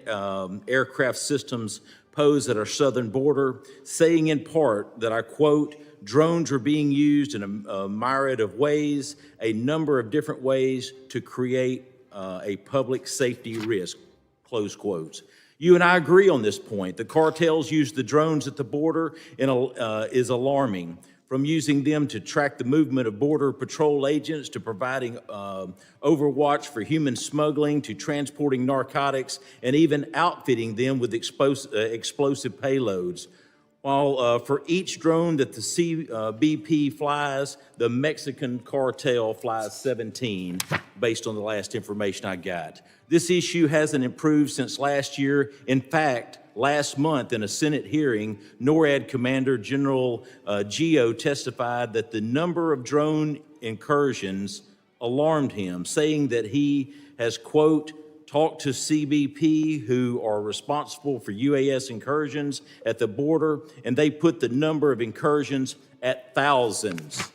Speaker 11: aircraft systems pose at our southern border, saying in part that, I quote, drones are being used in a myriad of ways, a number of different ways to create a public safety risk, close quotes. You and I agree on this point. The cartels use the drones at the border and is alarming, from using them to track the movement of Border Patrol agents to providing overwatch for human smuggling to transporting narcotics and even outfitting them with explosive payloads. While for each drone that the CBP flies, the Mexican cartel flies 17, based on the last information I got. This issue hasn't improved since last year. In fact, last month in a Senate hearing, NORAD Commander General Gio testified that the number of drone incursions alarmed him, saying that he has, quote, talked to CBP, who are responsible for UAS incursions at the border, and they put the number of incursions at thousands.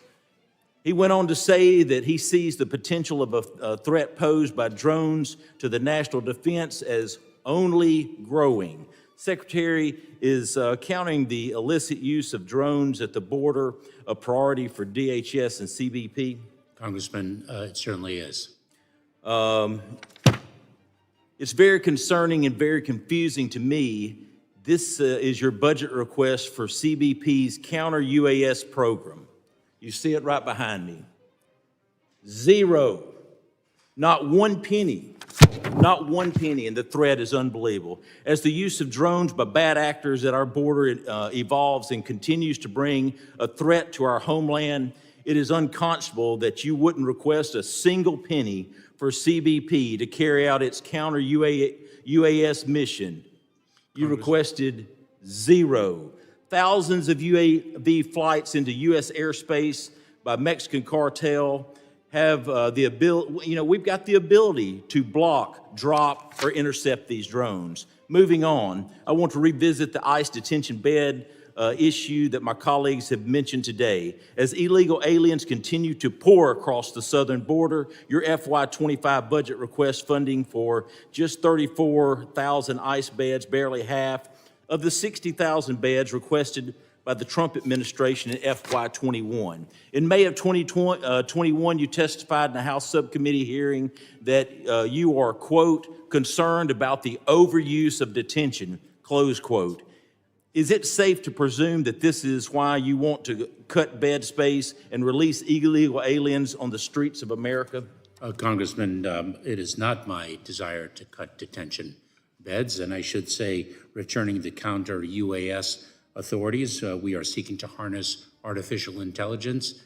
Speaker 11: He went on to say that he sees the potential of a threat posed by drones to the national defense as only growing. Secretary, is counting the illicit use of drones at the border a priority for DHS and CBP?
Speaker 2: Congressman, it certainly is.
Speaker 11: It's very concerning and very confusing to me. This is your budget request for CBP's counter-UAS program. You see it right behind me. Zero. Not one penny. Not one penny, and the threat is unbelievable. As the use of drones by bad actors at our border evolves and continues to bring a threat to our homeland, it is unconscionable that you wouldn't request a single penny for CBP to carry out its counter-UAS mission. You requested zero. Thousands of UAV flights into U.S. airspace by Mexican cartel have the ability, we've got the ability to block, drop, or intercept these drones. Moving on, I want to revisit the ICE detention bed issue that my colleagues have mentioned today. As illegal aliens continue to pour across the southern border, your FY25 budget requests funding for just 34,000 ICE beds, barely half of the 60,000 beds requested by the Trump administration in FY21. In May of 2021, you testified in a House subcommittee hearing that you are, quote, concerned about the overuse of detention, close quote. Is it safe to presume that this is why you want to cut bed space and release illegal aliens on the streets of America?
Speaker 2: Congressman, it is not my desire to cut detention beds, and I should say returning the counter-UAS authorities. We are seeking to harness artificial intelligence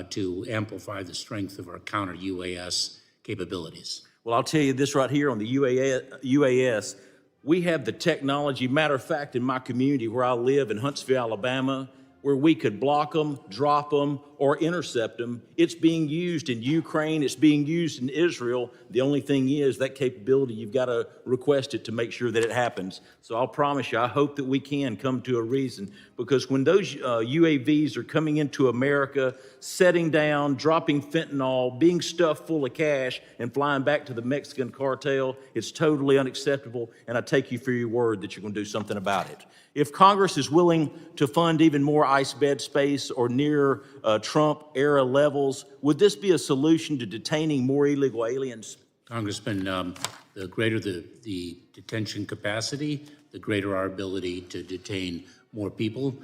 Speaker 2: to amplify the strength of our counter-UAS capabilities.
Speaker 11: Well, I'll tell you this right here on the UAS, we have the technology. Matter of fact, in my community where I live in Huntsville, Alabama, where we could block them, drop them, or intercept them. It's being used in Ukraine. It's being used in Israel. The only thing is that capability, you've got to request it to make sure that it happens. So I'll promise you, I hope that we can come to a reason, because when those UAVs are coming into America, setting down, dropping fentanyl, being stuffed full of cash, and flying back to the Mexican cartel, it's totally unacceptable, and I take you for your word that you're going to do something about it. If Congress is willing to fund even more ICE bed space or near Trump-era levels, would this be a solution to detaining more illegal aliens?
Speaker 2: Congressman, the greater the detention capacity, the greater our ability to detain more people.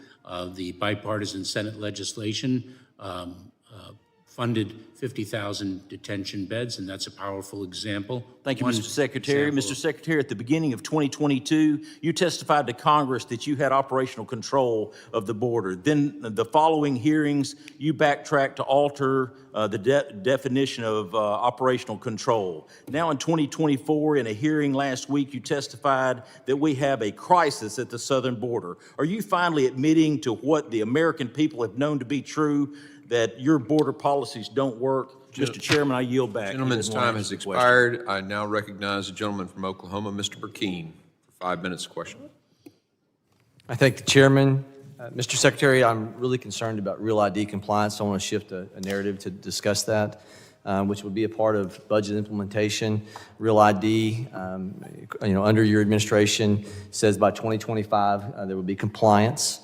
Speaker 2: The bipartisan Senate legislation funded 50,000 detention beds, and that's a powerful example.
Speaker 11: Thank you, Mr. Secretary. Mr. Secretary, at the beginning of 2022, you testified to Congress that you had operational control of the border. Then the following hearings, you backtracked to alter the definition of operational control. Now in 2024, in a hearing last week, you testified that we have a crisis at the southern border. Are you finally admitting to what the American people have known to be true, that your border policies don't work? Mr. Chairman, I yield back.
Speaker 1: Gentleman's time has expired. I now recognize the gentleman from Oklahoma, Mr. Burkeen, for 5 minutes question.
Speaker 12: I thank the chairman. Mr. Secretary, I'm really concerned about Real ID compliance. I want to shift a narrative to discuss that, which would be a part of budget implementation. Real ID, under your administration, says by 2025 there will be compliance.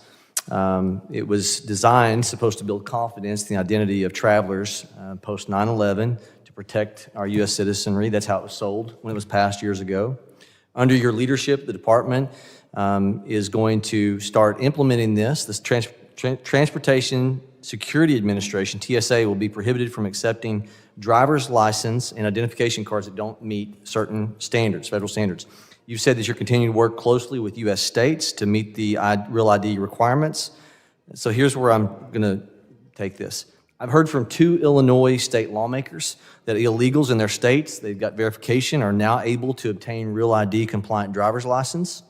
Speaker 12: It was designed, supposed to build confidence in the identity of travelers post 9/11 to protect our U.S. citizenry. That's how it was sold when it was passed years ago. Under your leadership, the department is going to start implementing this. This Transportation Security Administration, TSA, will be prohibited from accepting driver's license and identification cards that don't meet certain standards, federal standards. You've said that you're continuing to work closely with U.S. states to meet the Real ID requirements. So here's where I'm going to take this. I've heard from 2 Illinois state lawmakers that illegals in their states, they've got verification, are now able to obtain Real ID compliant driver's license.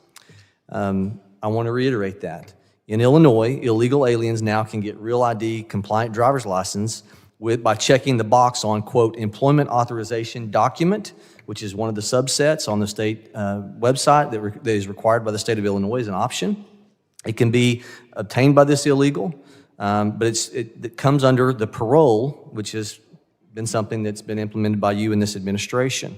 Speaker 12: I want to reiterate that. In Illinois, illegal aliens now can get Real ID compliant driver's license by checking the box on, quote, employment authorization document, which is one of the subsets on the state website that is required by the state of Illinois as an option. It can be obtained by this illegal, but it comes under the parole, which has been something that's been implemented by you in this administration.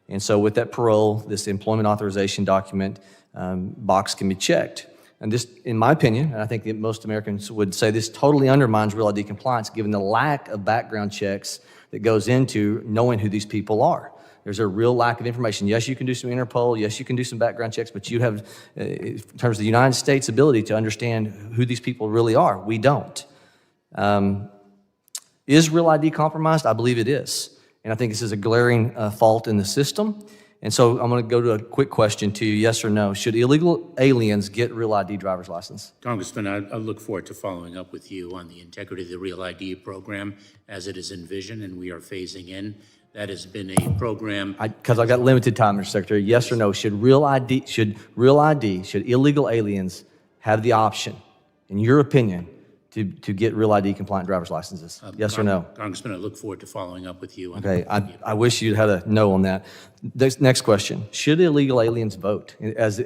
Speaker 12: And so with that parole, this employment authorization document box can be checked. And this, in my opinion, and I think that most Americans would say this totally undermines Real ID compliance given the lack of background checks that goes into knowing who these people are. There's a real lack of information. Yes, you can do some Interpol. Yes, you can do some background checks, but you have, in terms of the United States' ability to understand who these people really are, we don't. Is Real ID compromised? I believe it is. And I think this is a glaring fault in the system. And so I'm going to go to a quick question to you, yes or no. Should illegal aliens get Real ID driver's license?
Speaker 2: Congressman, I look forward to following up with you on the integrity of the Real ID program as it is envisioned and we are phasing in. That has been a program.
Speaker 12: Because I got limited time, Mr. Secretary. Yes or no? Should illegal aliens have the option, in your opinion, to get Real ID compliant driver's licenses? Yes or no?
Speaker 2: Congressman, I look forward to following up with you.
Speaker 12: Okay, I wish you'd had a no on that. Next question. Should illegal aliens vote? As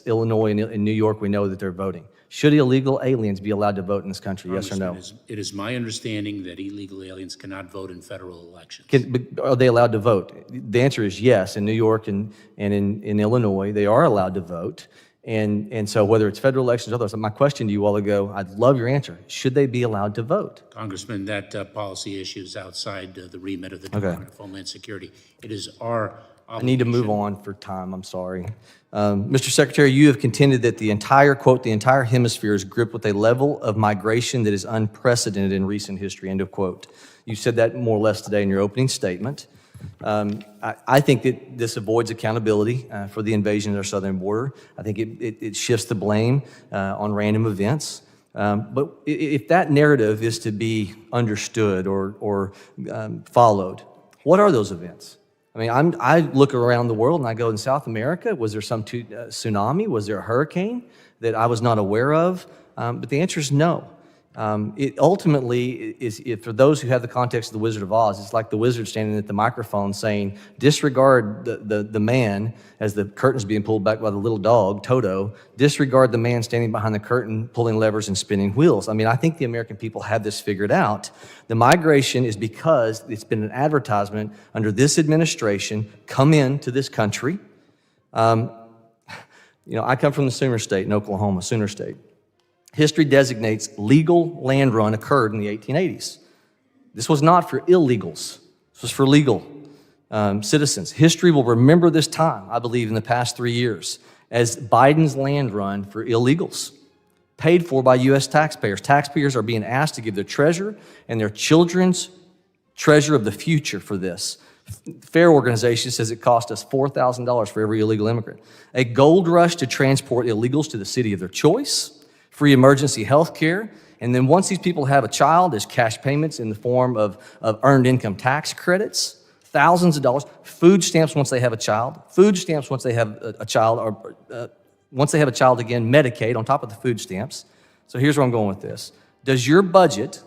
Speaker 12: Illinois and New York, we know that they're voting. Should illegal aliens be allowed to vote in this country, yes or no?
Speaker 2: It is my understanding that illegal aliens cannot vote in federal elections.
Speaker 12: Are they allowed to vote? The answer is yes. In New York and in Illinois, they are allowed to vote. And so whether it's federal elections or others, my question to you all ago, I'd love your answer. Should they be allowed to vote?
Speaker 2: Congressman, that policy issue is outside the remit of the Department of Homeland Security. It is our obligation.
Speaker 12: I need to move on for time, I'm sorry. Mr. Secretary, you have contended that the entire, quote, the entire hemisphere is gripped with a level of migration that is unprecedented in recent history, end of quote. You said that more or less today in your opening statement. I think that this avoids accountability for the invasion of our southern border. I think it shifts the blame on random events. But if that narrative is to be understood or followed, what are those events? I mean, I look around the world and I go, in South America, was there some tsunami? Was there a hurricane that I was not aware of? But the answer is no. It ultimately is, for those who have the context of the Wizard of Oz, it's like the wizard standing at the microphone saying, disregard the man as the curtain's being pulled back by the little dog, Toto, disregard the man standing behind the curtain pulling levers and spinning wheels. I mean, I think the American people have this figured out. The migration is because it's been an advertisement under this administration, come into this country. I come from the Sooner State in Oklahoma, Sooner State. History designates legal land run occurred in the 1880s. This was not for illegals. This was for legal citizens. History will remember this time, I believe, in the past 3 years as Biden's land run for illegals, paid for by U.S. taxpayers. Taxpayers are being asked to give their treasure and their children's treasure of the future for this. FAIR organization says it cost us $4,000 for every illegal immigrant. A gold rush to transport illegals to the city of their choice, free emergency health care, and then once these people have a child, there's cash payments in the form of earned income tax credits, thousands of dollars, food stamps once they have a child, food stamps once they have a child, or once they have a child again, Medicaid on top of the food stamps. So here's where I'm going with this. Does your budget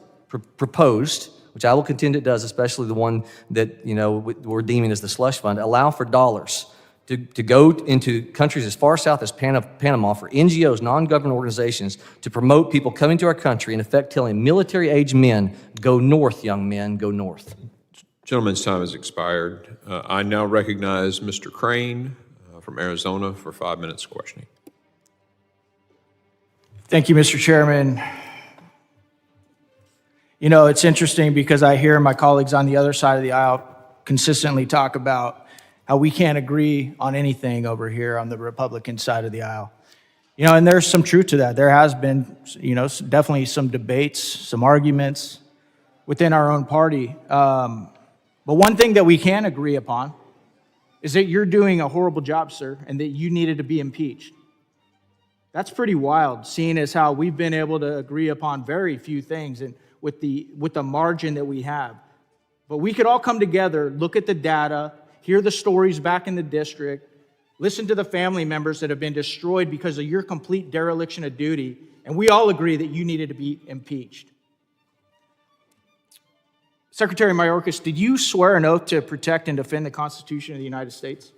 Speaker 12: proposed, which I will contend it does, especially the one that we're deeming as the slush fund, allow for dollars to go into countries as far south as Panama for NGOs, non-government organizations, to promote people coming to our country, in effect telling military-age men, go north, young men, go north.
Speaker 1: Gentleman's time has expired. I now recognize Mr. Crane from Arizona for 5 minutes questioning.
Speaker 13: Thank you, Mr. Chairman. You know, it's interesting because I hear my colleagues on the other side of the aisle consistently talk about how we can't agree on anything over here on the Republican side of the aisle. You know, and there's some truth to that. There has been, you know, definitely some debates, some arguments within our own party. But one thing that we can agree upon is that you're doing a horrible job, sir, and that you needed to be impeached. That's pretty wild, seeing as how we've been able to agree upon very few things and with the margin that we have. But we could all come together, look at the data, hear the stories back in the district, listen to the family members that have been destroyed because of your complete dereliction of duty, and we all agree that you needed to be impeached. Secretary Mayorkas, did you swear an oath to protect and defend the Constitution of the United States?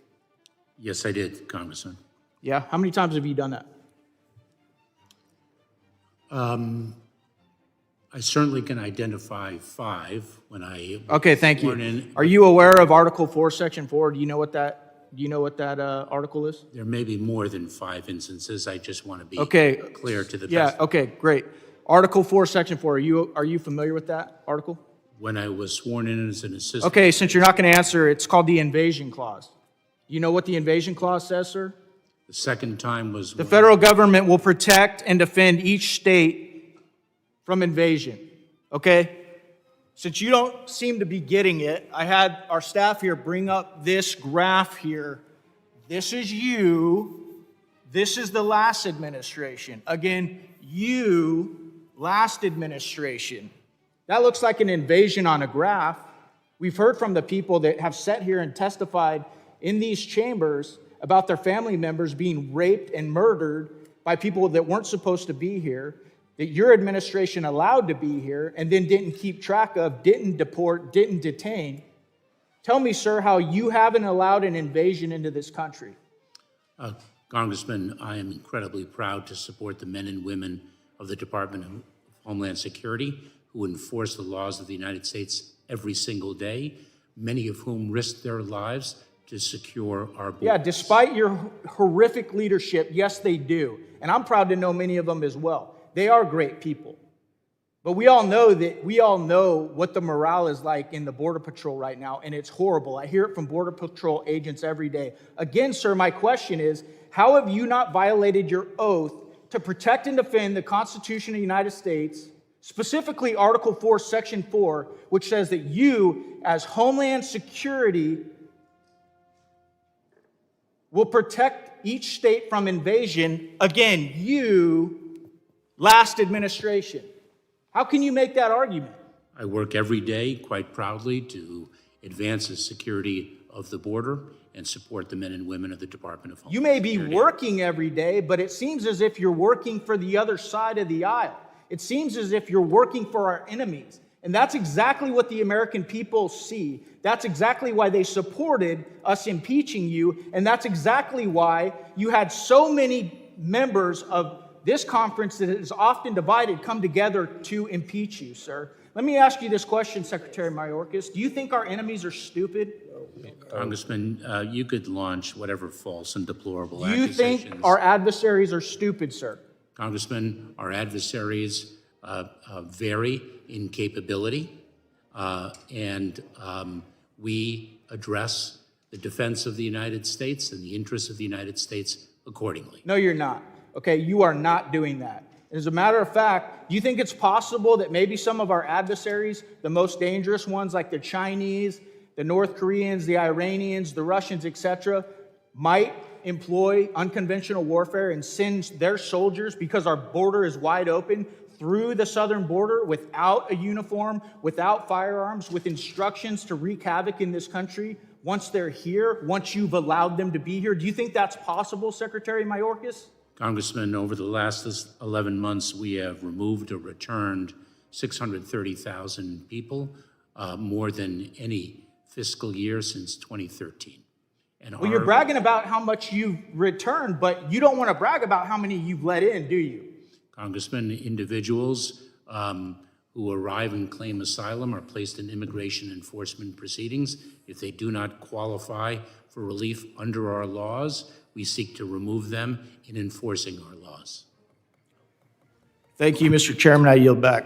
Speaker 2: Yes, I did, Congressman.
Speaker 13: Yeah? How many times have you done that?
Speaker 2: I certainly can identify 5 when I
Speaker 13: Okay, thank
Speaker 2: sworn
Speaker 13: you.
Speaker 2: in.
Speaker 13: Are you aware of Article 4, Section 4? Do you know what that article is?
Speaker 2: There may be more than 5 instances. I just want to be
Speaker 13: Okay.
Speaker 2: clear to the
Speaker 13: Yeah,
Speaker 2: best.
Speaker 13: okay, great. Article 4, Section 4, are you familiar with that article?
Speaker 2: When I was sworn in as an assistant.
Speaker 13: Okay, since you're not going to answer, it's called the Invasion Clause. You know what the Invasion Clause says, sir?
Speaker 2: The second time was.
Speaker 13: The federal government will protect and defend each state from invasion, okay? Since you don't seem to be getting it, I had our staff here bring up this graph here. This is you. This is the last administration. Again, you, last administration. That looks like an invasion on a graph. We've heard from the people that have sat here and testified in these chambers about their family members being raped and murdered by people that weren't supposed to be here, that your administration allowed to be here and then didn't keep track of, didn't deport, didn't detain. Tell me, sir, how you haven't allowed an invasion into this country.
Speaker 2: Congressman, I am incredibly proud to support the men and women of the Department of Homeland Security who enforce the laws of the United States every single day, many of whom risk their lives to secure our borders.
Speaker 13: Yeah, despite your horrific leadership, yes, they do. And I'm proud to know many of them as well. They are great people. But we all know what the morale is like in the Border Patrol right now, and it's horrible. I hear it from Border Patrol agents every day. Again, sir, my question is, how have you not violated your oath to protect and defend the Constitution of the United States, specifically Article 4, Section 4, which says that you, as Homeland Security, will protect each state from invasion? Again, you, last administration. How can you make that argument?
Speaker 2: I work every day quite proudly to advance the security of the border and support the men and women of the Department of Homeland
Speaker 13: You may be
Speaker 2: Security.
Speaker 13: working every day, but it seems as if you're working for the other side of the aisle. It seems as if you're working for our enemies. And that's exactly what the American people see. That's exactly why they supported us impeaching you. And that's exactly why you had so many members of this conference that is often divided come together to impeach you, sir. Let me ask you this question, Secretary Mayorkas. Do you think our enemies are stupid?
Speaker 2: Congressman, you could launch whatever false and deplorable
Speaker 13: Do you
Speaker 2: accusations.
Speaker 13: think our adversaries are stupid, sir?
Speaker 2: Congressman, our adversaries vary in capability, and we address the defense of the United States and the interests of the United States accordingly.
Speaker 13: No, you're not. Okay, you are not doing that. As a matter of fact, do you think it's possible that maybe some of our adversaries, the most dangerous ones like the Chinese, the North Koreans, the Iranians, the Russians, etc., might employ unconventional warfare and send their soldiers, because our border is wide open, through the southern border without a uniform, without firearms, with instructions to wreak havoc in this country once they're here, once you've allowed them to be here? Do you think that's possible, Secretary Mayorkas?
Speaker 2: Congressman, over the last 11 months, we have removed or returned 630,000 people, more than any fiscal year since 2013. And
Speaker 13: Well, you're
Speaker 2: our-
Speaker 13: bragging about how much you've returned, but you don't want to brag about how many you've let in, do you?
Speaker 2: Congressman, individuals who arrive and claim asylum are placed in immigration enforcement proceedings. If they do not qualify for relief under our laws, we seek to remove them in enforcing our laws.
Speaker 13: Thank you, Mr. Chairman. I yield back.